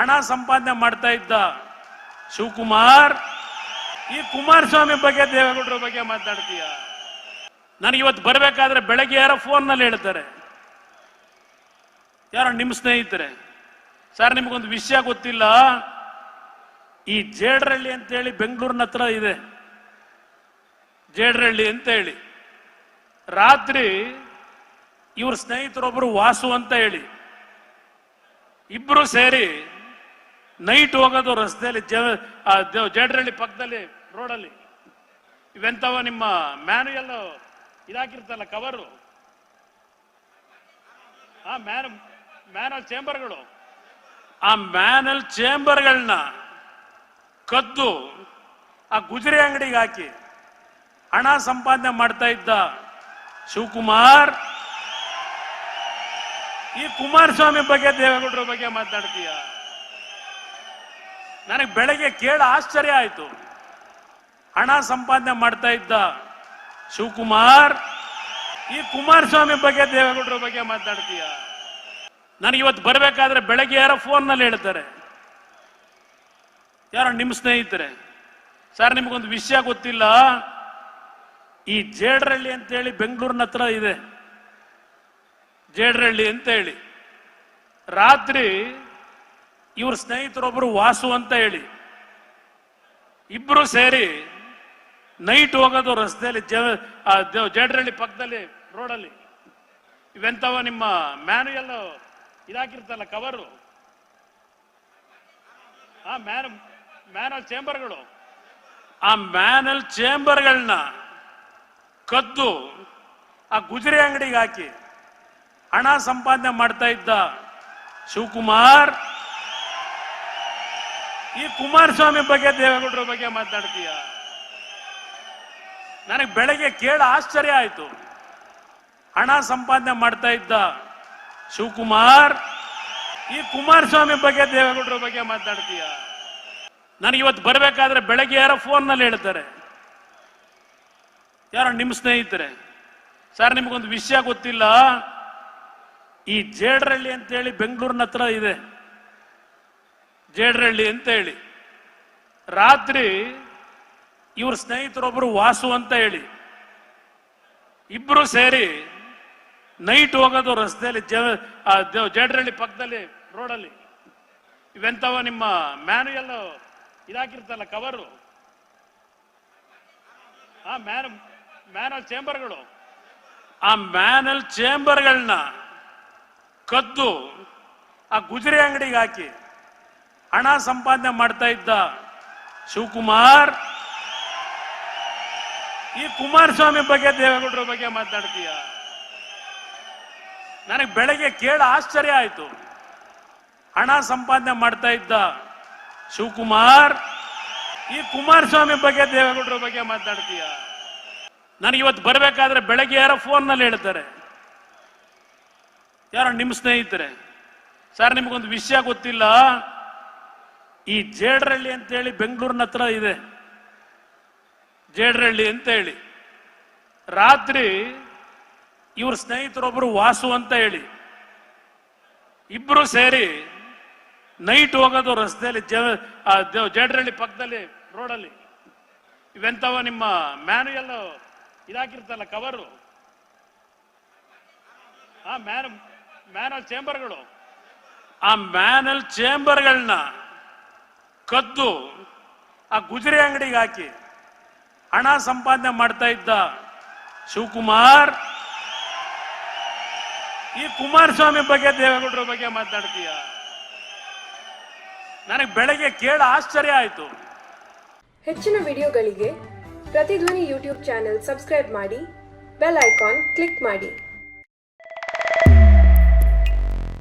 ಹಣ ಸಂಪಾದನೆ ಮಾಡ್ತಾ ಇದ್ದ ಶಿವಕುಮಾರ್ ಈ ಕುಮಾರಸ್ವಾಮಿ ಬಗ್ಗೆ ದೇವೇಗೌಡರ ಬಗ್ಗೆ ಮಾತಾಡ್ತೀಯ. ನನಗೆ ಇವತ್ತು ಬರಬೇಕಾದ್ರೆ ಬೆಳಗ್ಗೆ ಯಾರೋ ಫೋನ್ನಲ್ಲಿ ಹೇಳ್ತಾರೆ, ಯಾರೋ ನಿಮ್ಮ ಸ್ನೇಹಿತರೆ, ಸರ್ ನಿಮಗೊಂದು ವಿಷಯ ಗೊತ್ತಿಲ್ಲ, ಈ ಜೇಡ್ರಳ್ಳಿ ಅಂತ ಹೇಳಿ ಬೆಂಗಳೂರಿನ ಹತ್ರ ಇದೆ, ಜೇಡ್ರಳ್ಳಿ ಅಂತ ಹೇಳಿ, ರಾತ್ರಿ ಇವ್ರ ಸ್ನೇಹಿತರೊಬ್ಬರು ವಾಸು ಅಂತ ಹೇಳಿ ಇಬ್ರು ಸೇರಿ ನೈಟ್ ಹೋಗೋದು ರಸ್ತೆಯಲ್ಲಿ ಜೇಡ್ರಳ್ಳಿ ಪಕ್ಕದಲ್ಲಿ ರೋಡಲ್ಲಿ. ಇವೆಂತವ ನಿಮ್ಮ ಮ್ಯಾನುಯಲ್ ಇದಾಕಿರ್ತಲ್ಲ ಕವರು, ಆ ಮ್ಯಾನಲ್ ಚೇಂಬರ್ಗಳು, ಆ ಮ್ಯಾನಲ್ ಚೇಂಬರ್ಗಳನ್ನ ಕದ್ದು ಆ ಗುಜರಿ ಅಂಗಡಿಗೆ ಹಾಕಿ ಹಣ ಸಂಪಾದನೆ ಮಾಡ್ತಾ ಇದ್ದ ಶಿವಕುಮಾರ್ ಈ ಕುಮಾರಸ್ವಾಮಿ ಬಗ್ಗೆ ದೇವೇಗೌಡರ ಬಗ್ಗೆ ಮಾತಾಡ್ತೀಯ. ನನಗೆ ಬೆಳಗ್ಗೆ ಕೇಳ ಆಶ್ಚರ್ಯ ಆಯ್ತು. ಹಣ ಸಂಪಾದನೆ ಮಾಡ್ತಾ ಇದ್ದ ಶಿವಕುಮಾರ್ ಈ ಕುಮಾರಸ್ವಾಮಿ ಬಗ್ಗೆ ದೇವೇಗೌಡರ ಬಗ್ಗೆ ಮಾತಾಡ್ತೀಯ. ನನಗೆ ಇವತ್ತು ಬರಬೇಕಾದ್ರೆ ಬೆಳಗ್ಗೆ ಯಾರೋ ಫೋನ್ನಲ್ಲಿ ಹೇಳ್ತಾರೆ, ಯಾರೋ ನಿಮ್ಮ ಸ್ನೇಹಿತರೆ, ಸರ್ ನಿಮಗೊಂದು ವಿಷಯ ಗೊತ್ತಿಲ್ಲ, ಈ ಜೇಡ್ರಳ್ಳಿ ಅಂತ ಹೇಳಿ ಬೆಂಗಳೂರಿನ ಹತ್ರ ಇದೆ, ಜೇಡ್ರಳ್ಳಿ ಅಂತ ಹೇಳಿ, ರಾತ್ರಿ ಇವ್ರ ಸ್ನೇಹಿತರೊಬ್ಬರು ವಾಸು ಅಂತ ಹೇಳಿ ಇಬ್ರು ಸೇರಿ ನೈಟ್ ಹೋಗೋದು ರಸ್ತೆಯಲ್ಲಿ ಜೇಡ್ರಳ್ಳಿ ಪಕ್ಕದಲ್ಲಿ ರೋಡಲ್ಲಿ. ಇವೆಂತವ ನಿಮ್ಮ ಮ್ಯಾನುಯಲ್ ಇದಾಕಿರ್ತಲ್ಲ ಕವರು, ಆ ಮ್ಯಾನಲ್ ಚೇಂಬರ್ಗಳು, ಆ ಮ್ಯಾನಲ್ ಚೇಂಬರ್ಗಳನ್ನ ಕದ್ದು ಆ ಗುಜರಿ ಅಂಗಡಿಗೆ ಹಾಕಿ ಹಣ ಸಂಪಾದನೆ ಮಾಡ್ತಾ ಇದ್ದ ಶಿವಕುಮಾರ್ ಈ ಕುಮಾರಸ್ವಾಮಿ ಬಗ್ಗೆ ದೇವೇಗೌಡರ ಬಗ್ಗೆ ಮಾತಾಡ್ತೀಯ. ನನಗೆ ಬೆಳಗ್ಗೆ ಕೇಳ ಆಶ್ಚರ್ಯ ಆಯ್ತು. ಹಣ ಸಂಪಾದನೆ ಮಾಡ್ತಾ ಇದ್ದ ಶಿವಕುಮಾರ್ ಈ ಕುಮಾರಸ್ವಾಮಿ ಬಗ್ಗೆ ದೇವೇಗೌಡರ ಬಗ್ಗೆ ಮಾತಾಡ್ತೀಯ. ನನಗೆ ಇವತ್ತು ಬರಬೇಕಾದ್ರೆ ಬೆಳಗ್ಗೆ ಯಾರೋ ಫೋನ್ನಲ್ಲಿ ಹೇಳ್ತಾರೆ, ಯಾರೋ ನಿಮ್ಮ ಸ್ನೇಹಿತರೆ, ಸರ್ ನಿಮಗೊಂದು ವಿಷಯ ಗೊತ್ತಿಲ್ಲ, ಈ ಜೇಡ್ರಳ್ಳಿ ಅಂತ ಹೇಳಿ ಬೆಂಗಳೂರಿನ ಹತ್ರ ಇದೆ, ಜೇಡ್ರಳ್ಳಿ ಅಂತ ಹೇಳಿ, ರಾತ್ರಿ ಇವ್ರ ಸ್ನೇಹಿತರೊಬ್ಬರು ವಾಸು ಅಂತ ಹೇಳಿ ಇಬ್ರು ಸೇರಿ ನೈಟ್ ಹೋಗೋದು ರಸ್ತೆಯಲ್ಲಿ ಜೇಡ್ರಳ್ಳಿ ಪಕ್ಕದಲ್ಲಿ ರೋಡಲ್ಲಿ. ಇವೆಂತವ ನಿಮ್ಮ ಮ್ಯಾನುಯಲ್ ಇದಾಕಿರ್ತಲ್ಲ ಕವರು, ಆ ಮ್ಯಾನಲ್ ಚೇಂಬರ್ಗಳು, ಆ ಮ್ಯಾನಲ್ ಚೇಂಬರ್ಗಳನ್ನ ಕದ್ದು ಆ ಗುಜರಿ ಅಂಗಡಿಗೆ ಹಾಕಿ ಹಣ ಸಂಪಾದನೆ ಮಾಡ್ತಾ ಇದ್ದ ಶಿವಕುಮಾರ್ ಈ ಕುಮಾರಸ್ವಾಮಿ ಬಗ್ಗೆ ದೇವೇಗೌಡರ ಬಗ್ಗೆ ಮಾತಾಡ್ತೀಯ. ನನಗೆ ಬೆಳಗ್ಗೆ ಕೇಳ ಆಶ್ಚರ್ಯ ಆಯ್ತು. ಹಣ ಸಂಪಾದನೆ ಮಾಡ್ತಾ ಇದ್ದ ಶಿವಕುಮಾರ್ ಈ ಕುಮಾರಸ್ವಾಮಿ ಬಗ್ಗೆ ದೇವೇಗೌಡರ ಬಗ್ಗೆ ಮಾತಾಡ್ತೀಯ. ನನಗೆ ಇವತ್ತು ಬರಬೇಕಾದ್ರೆ ಬೆಳಗ್ಗೆ ಯಾರೋ ಫೋನ್ನಲ್ಲಿ ಹೇಳ್ತಾರೆ, ಯಾರೋ ನಿಮ್ಮ ಸ್ನೇಹಿತರೆ, ಸರ್ ನಿಮಗೊಂದು ವಿಷಯ ಗೊತ್ತಿಲ್ಲ, ಈ ಜೇಡ್ರಳ್ಳಿ ಅಂತ ಹೇಳಿ ಬೆಂಗಳೂರಿನ ಹತ್ರ ಇದೆ, ಜೇಡ್ರಳ್ಳಿ ಅಂತ ಹೇಳಿ, ರಾತ್ರಿ ಇವ್ರ ಸ್ನೇಹಿತರೊಬ್ಬರು ವಾಸು ಅಂತ ಹೇಳಿ ಇಬ್ರು ಸೇರಿ ನೈಟ್ ಹೋಗೋದು ರಸ್ತೆಯಲ್ಲಿ ಜೇಡ್ರಳ್ಳಿ ಪಕ್ಕದಲ್ಲಿ ರೋಡಲ್ಲಿ. ಇವೆಂತವ ನಿಮ್ಮ ಮ್ಯಾನುಯಲ್ ಇದಾಕಿರ್ತಲ್ಲ ಕವರು, ಆ ಮ್ಯಾನಲ್ ಚೇಂಬರ್ಗಳು, ಆ ಮ್ಯಾನಲ್ ಚೇಂಬರ್ಗಳನ್ನ ಕದ್ದು ಆ ಗುಜರಿ ಅಂಗಡಿಗೆ ಹಾಕಿ ಹಣ ಸಂಪಾದನೆ ಮಾಡ್ತಾ ಇದ್ದ ಶಿವಕುಮಾರ್ ಈ ಕುಮಾರಸ್ವಾಮಿ ಬಗ್ಗೆ ದೇವೇಗೌಡರ ಬಗ್ಗೆ ಮಾತಾಡ್ತೀಯ. ನನಗೆ ಬೆಳಗ್ಗೆ ಕೇಳ ಆಶ್ಚರ್ಯ ಆಯ್ತು. ಹೆಚ್ಚಿನ ವಿಡಿಯೋಗಳಿಗೆ ಪ್ರತಿಧ್ವನಿ ಯೂಟ್ಯೂಬ್ ಚಾನೆಲ್ ಸಬ್ಸ್ಕ್ರೈಬ್ ಮಾಡಿ, ಬೆಲ್ ಐಕಾನ್ ಕ್ಲಿಕ್ ಮಾಡಿ.